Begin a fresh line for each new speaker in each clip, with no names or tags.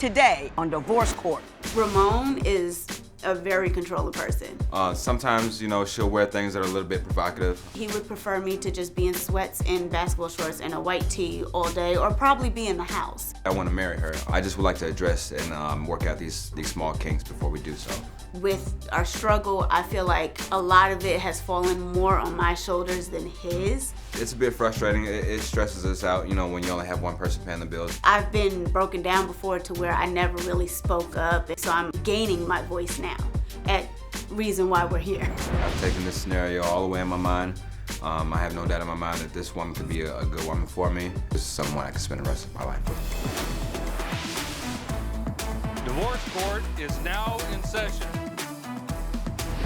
today on Divorce Court.
Ramon is a very controlling person.
Sometimes, she'll wear things that are a little bit provocative.
He would prefer me to just be in sweats and basketball shorts and a white tee all day, or probably be in the house.
I want to marry her. I just would like to address and work out these small kinks before we do so.
With our struggle, I feel like a lot of it has fallen more on my shoulders than his.
It's a bit frustrating. It stresses us out, when you only have one person paying the bills.
I've been broken down before to where I never really spoke up, so I'm gaining my voice now at reason why we're here.
I've taken this scenario all the way in my mind. I have no doubt in my mind that this woman could be a good woman for me. This is someone I can spend the rest of my life with.
Divorce Court is now in session.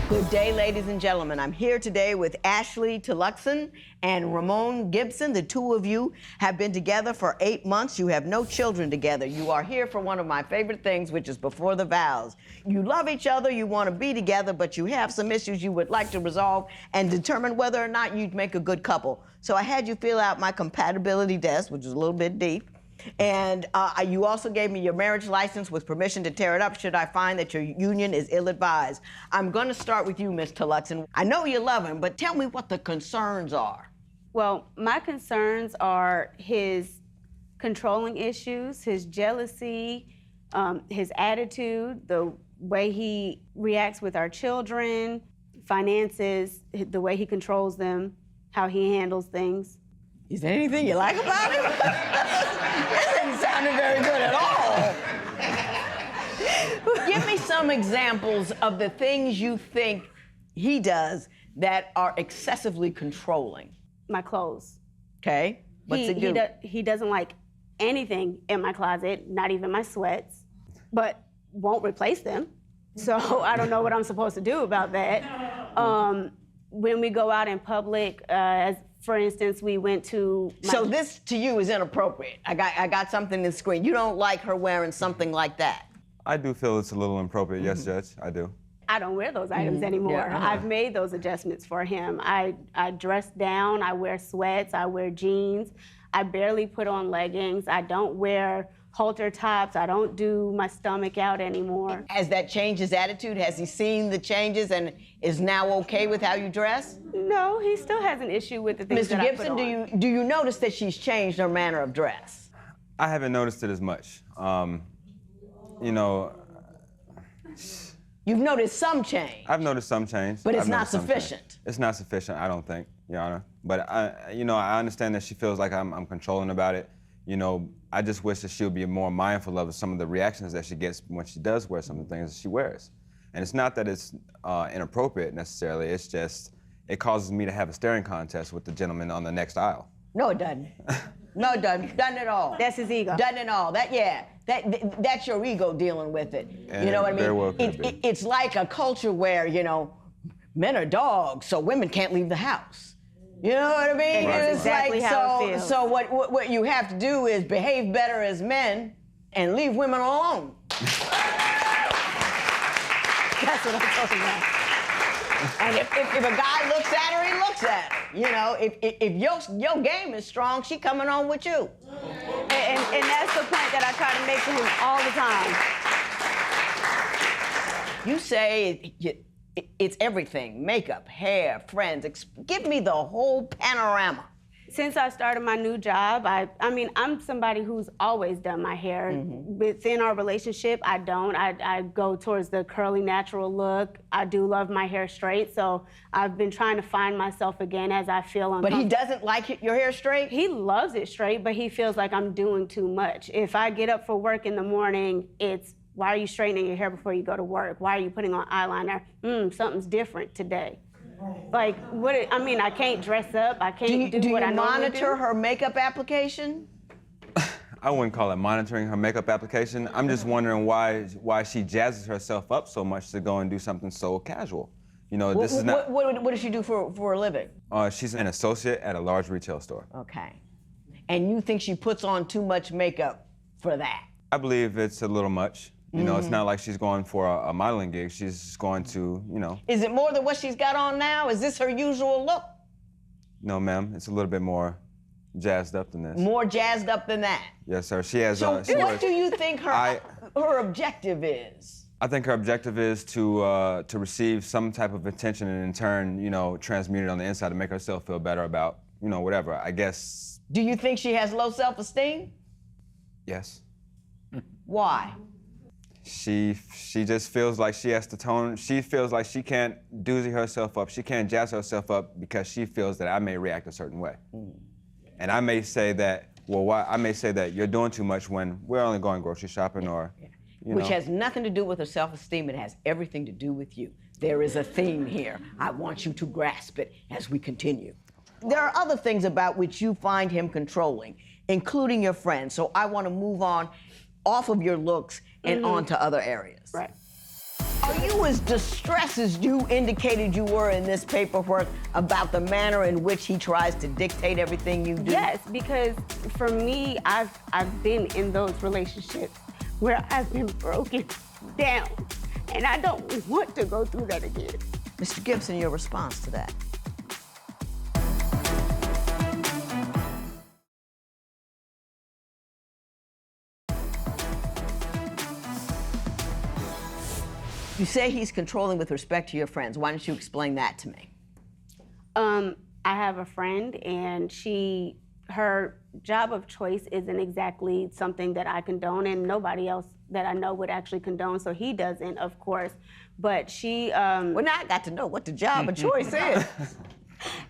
Good day, ladies and gentlemen. I'm here today with Ashley Teelucksingh and Ramon Gibson. The two of you have been together for 8 months. You have no children together. You are here for one of my favorite things, which is before the vows. You love each other, you want to be together, but you have some issues you would like to resolve and determine whether or not you'd make a good couple. So I had you fill out my compatibility test, which is a little bit deep. And you also gave me your marriage license with permission to tear it up should I find that your union is ill-advised. I'm going to start with you, Ms. Teelucksingh. I know you love him, but tell me what the concerns are.
Well, my concerns are his controlling issues, his jealousy, his attitude, the way he reacts with our children, finances, the way he controls them, how he handles things.
Is there anything you like about him? This isn't sounding very good at all. Give me some examples of the things you think he does that are excessively controlling.
My clothes.
Okay, what's he do?
He doesn't like anything in my closet, not even my sweats, but won't replace them. So I don't know what I'm supposed to do about that. When we go out in public, as for instance, we went to...
So this to you is inappropriate. I got something in the screen. You don't like her wearing something like that.
I do feel it's a little inappropriate. Yes, Judge, I do.
I don't wear those items anymore.
Yeah,
I've made those adjustments for him. I dress down, I wear sweats, I wear jeans. I barely put on leggings. I don't wear halter tops. I don't do my stomach out anymore.
Has that changed his attitude? Has he seen the changes and is now okay with how you dress?
No, he still has an issue with the things that I put on.
Mr. Gibson, do you notice that she's changed her manner of dress?
I haven't noticed it as much.
You've noticed some change.
I've noticed some change.
But it's not sufficient.
It's not sufficient, I don't think, Your Honor. But I understand that she feels like I'm controlling about it. I just wish that she would be more mindful of some of the reactions that she gets when she does wear some of the things that she wears. And it's not that it's inappropriate necessarily, it's just, it causes me to have a staring contest with the gentleman on the next aisle.
No, it doesn't. No, it doesn't. Doesn't at all.
That's his ego.
Doesn't at all. That's your ego dealing with it.
And
you know what I mean?
very well could be.
It's like a culture where, men are dogs, so women can't leave the house. You know what I mean?
Right. That's exactly how it feels.
So what you have to do is behave better as men and leave women alone.
That's what I'm talking about.
And if a guy looks at her, he looks at her. If your game is strong, she coming on with you.
And that's the point that I try to make to him all the time.
You say it's everything, makeup, hair, friends. Give me the whole panorama.
Since I started my new job, I'm somebody who's always done my hair. Within our relationship, I don't. I go towards the curly, natural look. I do love my hair straight, so I've been trying to find myself again as I feel uncomfortable.
But he doesn't like your hair straight?
He loves it straight, but he feels like I'm doing too much. If I get up for work in the morning, it's, why are you straightening your hair before you go to work? Why are you putting on eyeliner? Something's different today. Like, I can't dress up. I can't do what I normally do.
Do you monitor her makeup application?
I wouldn't call it monitoring her makeup application. I'm just wondering why she jazzes herself up so much to go and do something so casual. This is not...
What does she do for a living?
She's an associate at a large retail store.
Okay. And you think she puts on too much makeup for that?
I believe it's a little much. It's not like she's going for a modeling gig. She's just going to,
Is it more than what she's got on now? Is this her usual look?
No, ma'am. It's a little bit more jazzed up than this.
More jazzed up than that?
Yes, sir. She has...
So what do you think her... her objective is?
I think her objective is to receive some type of attention and in turn, transmute it on the inside to make herself feel better about, whatever. I guess.
Do you think she has low self-esteem?
Yes.
Why?
She just feels like she has to tone. She feels like she can't doozy herself up. She can't jazz herself up because she feels that I may react a certain way. And I may say that, I may say that you're doing too much when we're only going grocery shopping or,
Which has nothing to do with her self-esteem. It has everything to do with you. There is a theme here. I want you to grasp it as we continue. There are other things about which you find him controlling, including your friends. So I want to move on off of your looks and on to other areas.
Right.
Are you as distressed as you indicated you were in this paperwork about the manner in which he tries to dictate everything you do?
Yes, because for me, I've been in those relationships where I've been broken down, and I don't want to go through that again.
Mr. Gibson, your response to that? You say he's controlling with respect to your friends. Why don't you explain that to me?
I have a friend, and her job of choice isn't exactly something that I condone, and nobody else that I know would actually condone, so he doesn't, of course. But she...
Well, now I got to know what the job of choice is.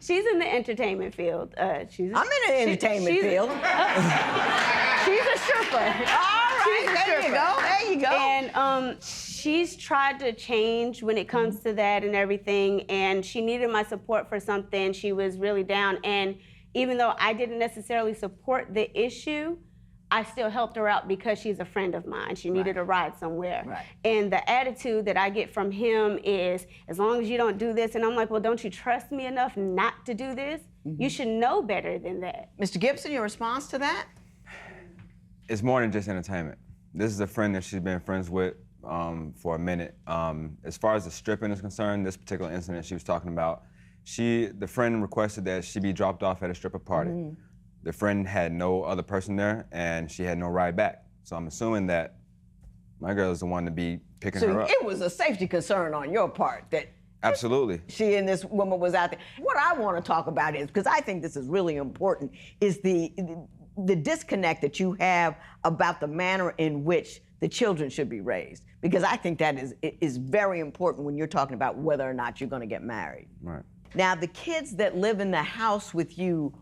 She's in the entertainment field.
I'm in the entertainment field.
She's a stripper.
All right, there you go, there you go.
And she's tried to change when it comes to that and everything, and she needed my support for something. She was really down, and even though I didn't necessarily support the issue, I still helped her out because she's a friend of mine. She needed a ride somewhere.
Right.
And the attitude that I get from him is, as long as you don't do this, and I'm like, well, don't you trust me enough not to do this? You should know better than that.
Mr. Gibson, your response to that?
It's more than just entertainment. This is a friend that she's been friends with for a minute. As far as the stripping is concerned, this particular incident she was talking about, the friend requested that she be dropped off at a stripper party. The friend had no other person there, and she had no ride back. So I'm assuming that my girl is the one to be picking her up.
So it was a safety concern on your part that
Absolutely.
she and this woman was out there. What I want to talk about is, because I think this is really important, is the disconnect that you have about the manner in which the children should be raised. Because I think that is very important when you're talking about whether or not you're going to get married.
Right.
Now, the kids that live in the house with you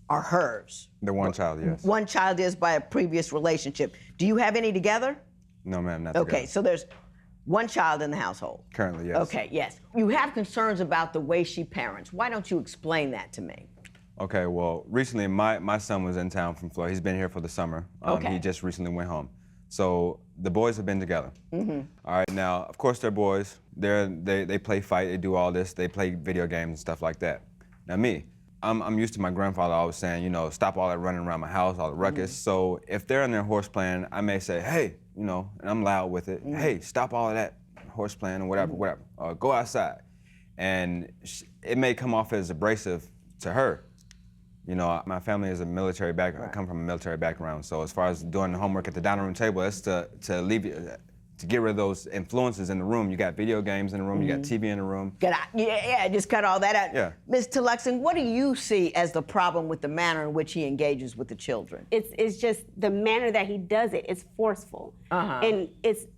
are hers.
The one child, yes.
One child is by a previous relationship. Do you have any together?
No, ma'am, not
Okay,
together.
so there's one child in the household.
Currently, yes.
Okay, yes. You have concerns about the way she parents. Why don't you explain that to me?
Okay, well, recently my son was in town from Florida. He's been here for the summer.
Okay.
He just recently went home. So the boys have been together.
Mm-hmm.
All right, now, of course, they're boys. They play fight, they do all this. They play video games and stuff like that. Now me, I'm used to my grandfather always saying, stop all that running around my house, all the ruckus. So if they're in their horse playing, I may say, hey, and I'm loud with it. Hey, stop all of that horse playing or whatever, go outside. And it may come off as abrasive to her. My family is a military background. I come from a military background. So as far as doing the homework at the dining room table, that's to get rid of those influences in the room. You got video games in the room, you got TV in the room.
Just cut all that out.
Yeah.
Ms. Teelucksingh, what do you see as the problem with the manner in which he engages with the children?
It's just the manner that he does it is forceful. And it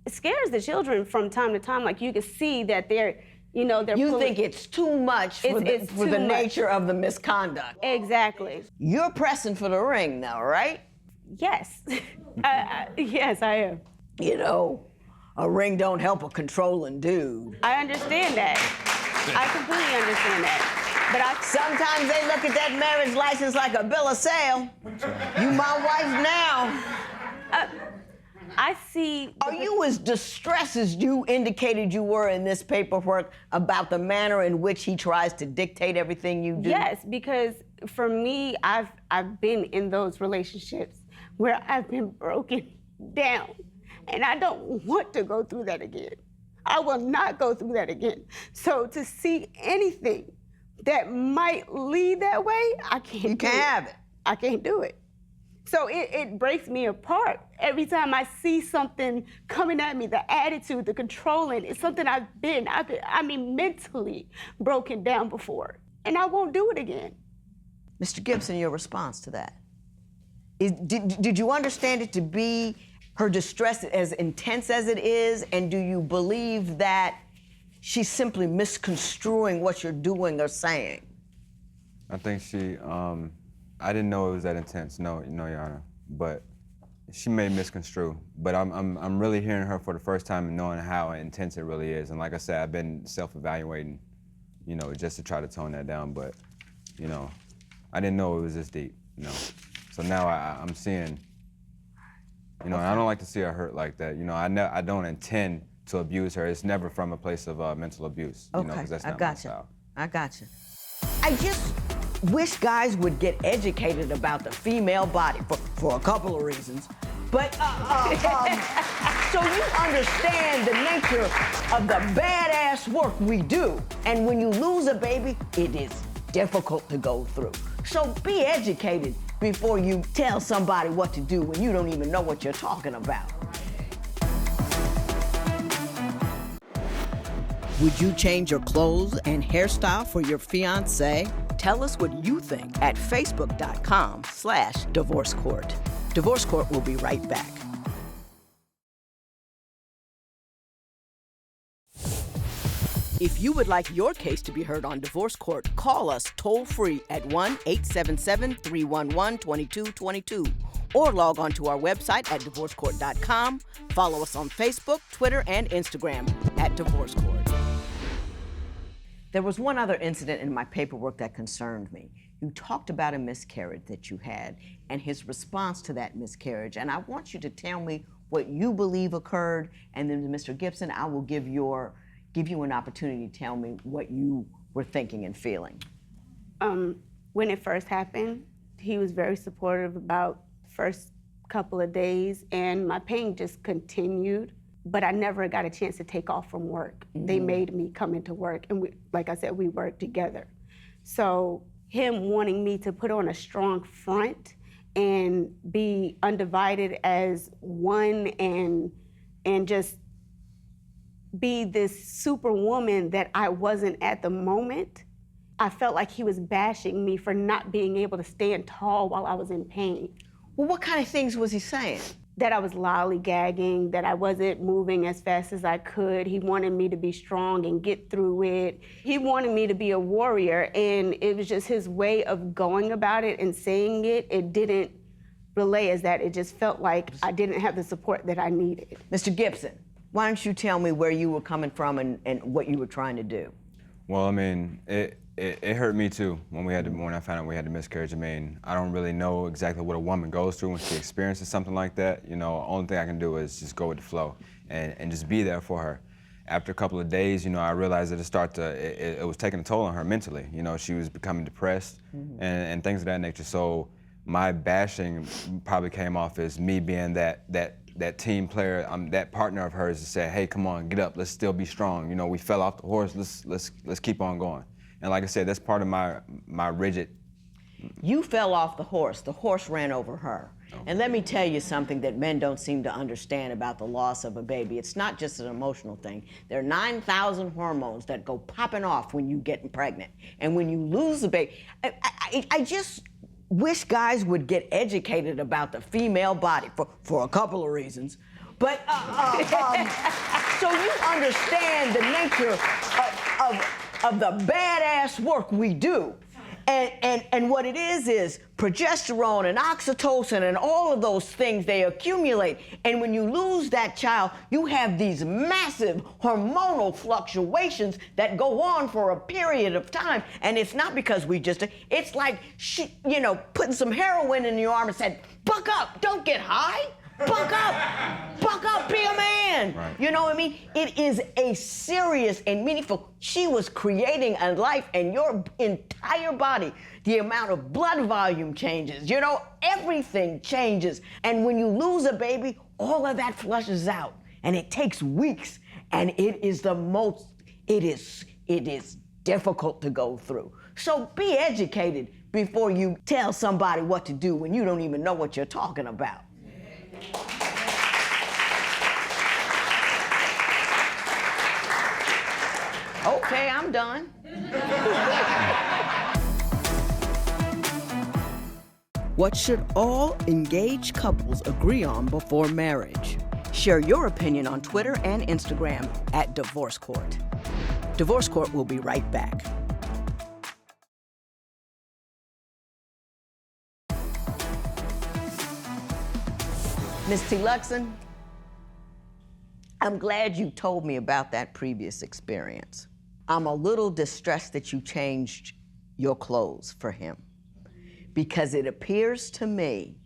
scares the children from time to time. Like you can see that they're
You think it's too much for the nature of the misconduct.
Exactly.
You're pressing for the ring now, right?
Yes. Yes, I am.
A ring don't help a controlling dude.
I understand that. I completely understand that. But
sometimes they look at that marriage license like a bill of sale. You my wife now.
I see.
Are you as distressed as you indicated you were in this paperwork about the manner in which he tries to dictate everything you do?
Yes, because for me, I've been in those relationships where I've been broken down, and I don't want to go through that again. I will not go through that again. So to see anything that might lead that way, I can't.
You can't have it.
I can't do it. So it breaks me apart every time I see something coming at me, the attitude, the controlling. It's something I've been mentally broken down before, and I won't do it again.
Mr. Gibson, your response to that? Did you understand it to be her distress as intense as it is, and do you believe that she's simply misconstruing what you're doing or saying?
I think she, I didn't know it was that intense, no, Your Honor, but she may misconstrue. But I'm really hearing her for the first time and knowing how intense it really is. And like I said, I've been self-evaluating, just to try to tone that down, but, I didn't know it was this deep, So now I'm seeing, and I don't like to see her hurt like that. I don't intend to abuse her. It's never from a place of mental abuse, because that's not my style.
I got you. I just wish guys would get educated about the female body for a couple of reasons. But so you understand the nature of the badass work we do. And when you lose a baby, it is difficult to go through. So be educated before you tell somebody what to do when you don't even know what you're talking about. Would you change your clothes and hairstyle for your fiancé? Tell us what you think at facebook.com/Divorce Court. Divorce Court will be right back. If you would like your case to be heard on Divorce Court, call us toll-free at 1-877-311-2222 or log on to our website at divorcecourt.com. Follow us on Facebook, Twitter, and Instagram at Divorce Court. There was one other incident in my paperwork that concerned me. You talked about a miscarriage that you had and his response to that miscarriage. And I want you to tell me what you believe occurred, and then Mr. Gibson, I will give you an opportunity to tell me what you were thinking and feeling.
When it first happened, he was very supportive about the first couple of days, and my pain just continued, but I never got a chance to take off from work. Mm-hmm. They made me come into work, and like I said, we worked together. So him wanting me to put on a strong front and be undivided as one and just be this superwoman that I wasn't at the moment, I felt like he was bashing me for not being able to stand tall while I was in pain.
Well, what kind of things was he saying?
That I was lollygagging, that I wasn't moving as fast as I could. He wanted me to be strong and get through it. He wanted me to be a warrior, and it was just his way of going about it and saying it. It didn't relay as that. It just felt like I didn't have the support that I needed.
Mr. Gibson, why don't you tell me where you were coming from and what you were trying to do?
Well, I mean, it hurt me too when I found out we had the miscarriage. I mean, I don't really know exactly what a woman goes through when she experiences something like that. Only thing I can do is just go with the flow and just be there for her. After a couple of days, I realized that it was taking a toll on her mentally. She was becoming depressed and things of that nature. So my bashing probably came off as me being that team player, that partner of hers to say, hey, come on, get up, let's still be strong. We fell off the horse, let's keep on going. And like I said, that's part of my rigid.
You fell off the horse ran over her. Okay. And let me tell you something that men don't seem to understand about the loss of a baby. It's not just an emotional thing. There are 9,000 hormones that go popping off when you get pregnant. And when you lose a baby, I just wish guys would get educated about the female body for a couple of reasons. But so you understand the nature of the badass work we do. And what it is progesterone and oxytocin and all of those things, they accumulate. And when you lose that child, you have these massive hormonal fluctuations that go on for a period of time. And it's not because it's like, putting some heroin in your arm and said, buck up, don't get high. Buck up, be a man. Right. You know what I mean? It is a serious and meaningful. She was creating a life, and your entire body, the amount of blood volume changes. Everything changes. And when you lose a baby, all of that flushes out, and it takes weeks. And it is difficult to go through. So be educated before you tell somebody what to do when you don't even know what you're talking about. Okay, I'm done. What should all engaged couples agree on before marriage? Share your opinion on Twitter and Instagram at Divorce Court. Divorce Court will be right back. Ms. Teelucksingh, I'm glad you told me about that previous experience. I'm a little distressed that you changed your clothes for him, because it appears to me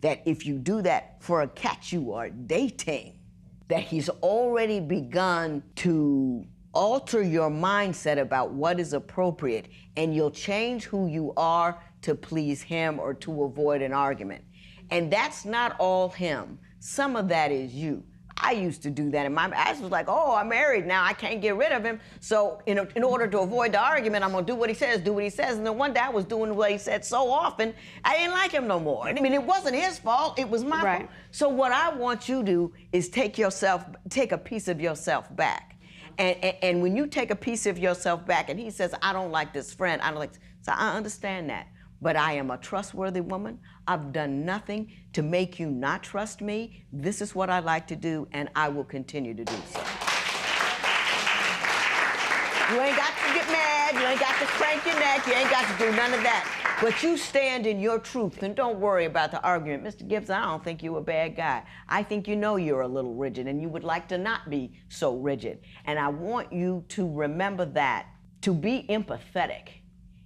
that if you do that for a cat you are dating, that he's already begun to alter your mindset about what is appropriate, and you'll change who you are to please him or to avoid an argument. And that's not all him. Some of that is you. I used to do that, and I was like, oh, I'm married now, I can't get rid of him. So in order to avoid the argument, I'm gonna do what he says. And then one day I was doing what he said so often, I didn't like him no more. I mean, it wasn't his fault, it was my fault. So what I want you to do is take a piece of yourself back. And when you take a piece of yourself back, and he says, I don't like this friend, I don't like this. So I understand that. But I am a trustworthy woman. I've done nothing to make you not trust me. This is what I like to do, and I will continue to do so. You ain't got to get mad, you ain't got to crank your neck, you ain't got to do none of that. But you stand in your truth, and don't worry about the argument. Mr. Gibson, I don't think you're a bad guy. I think you know you're a little rigid, and you would like to not be so rigid. And I want you to remember that to be empathetic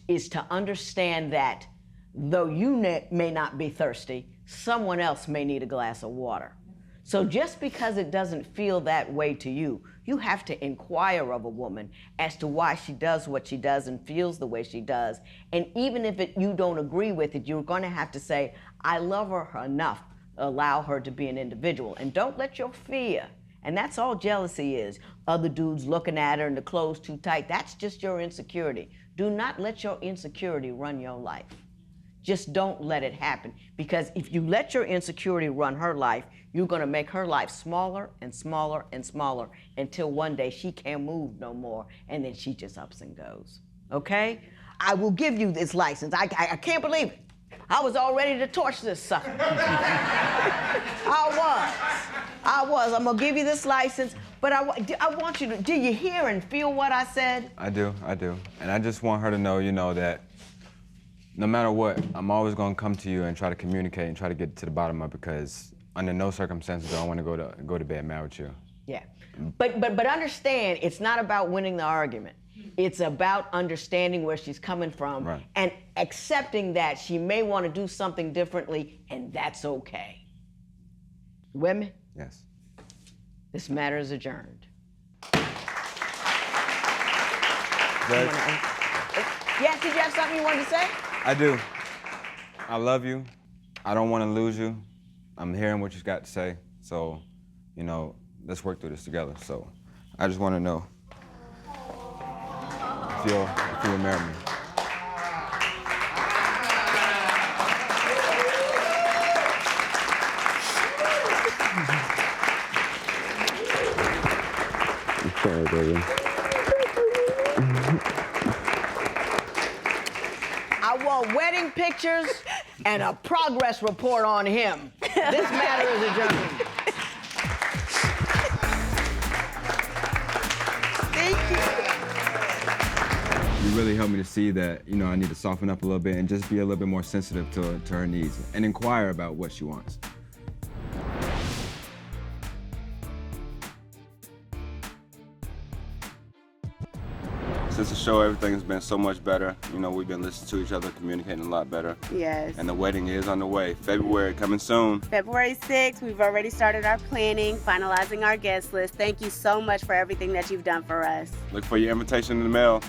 is to understand that though you may not be thirsty, someone else may need a glass of water. So just because it doesn't feel that way to you, you have to inquire of a woman as to why she does what she does and feels the way she does. And even if you don't agree with it, you're going to have to say, I love her enough, allow her to be an individual. And don't let your fear, and that's all jealousy is, other dudes looking at her and the clothes too tight, that's just your insecurity. Do not let your insecurity run your life. Just don't let it happen, because if you let your insecurity run her life, you're gonna make her life smaller and smaller and smaller until one day she can't move no more, and then she just ups and goes, okay? I will give you this license. I can't believe it. I was all ready to torch this sucker. I was. I'm gonna give you this license, but I want you to, do you hear and feel what I said?
I do. And I just want her to know, that no matter what, I'm always gonna come to you and try to communicate and try to get to the bottom of it, because under no circumstances do I want to go to bed mad with you.
Yeah, but understand, it's not about winning the argument. It's about understanding where she's coming from, right, and accepting that she may want to do something differently, and that's okay. Women?
Yes.
This matter is adjourned. Yes, did you have something you wanted to say?
I do. I love you. I don't want to lose you. I'm hearing what you got to say. So, let's work through this together. So, I just want to know if you will marry me.
I'm sorry, baby.
I want wedding pictures and a progress report on him. This matter is adjourned. Thank you.
You really helped me to see that, I need to soften up a little bit and just be a little bit more sensitive to her needs and inquire about what she wants. Since the show, everything has been so much better. We've been listening to each other, communicating a lot better.
Yes.
And the wedding is on the way. February, coming soon.
February 6th, we've already started our planning, finalizing our guest list. Thank you so much for everything that you've done for us.
Look for your invitation in the mail.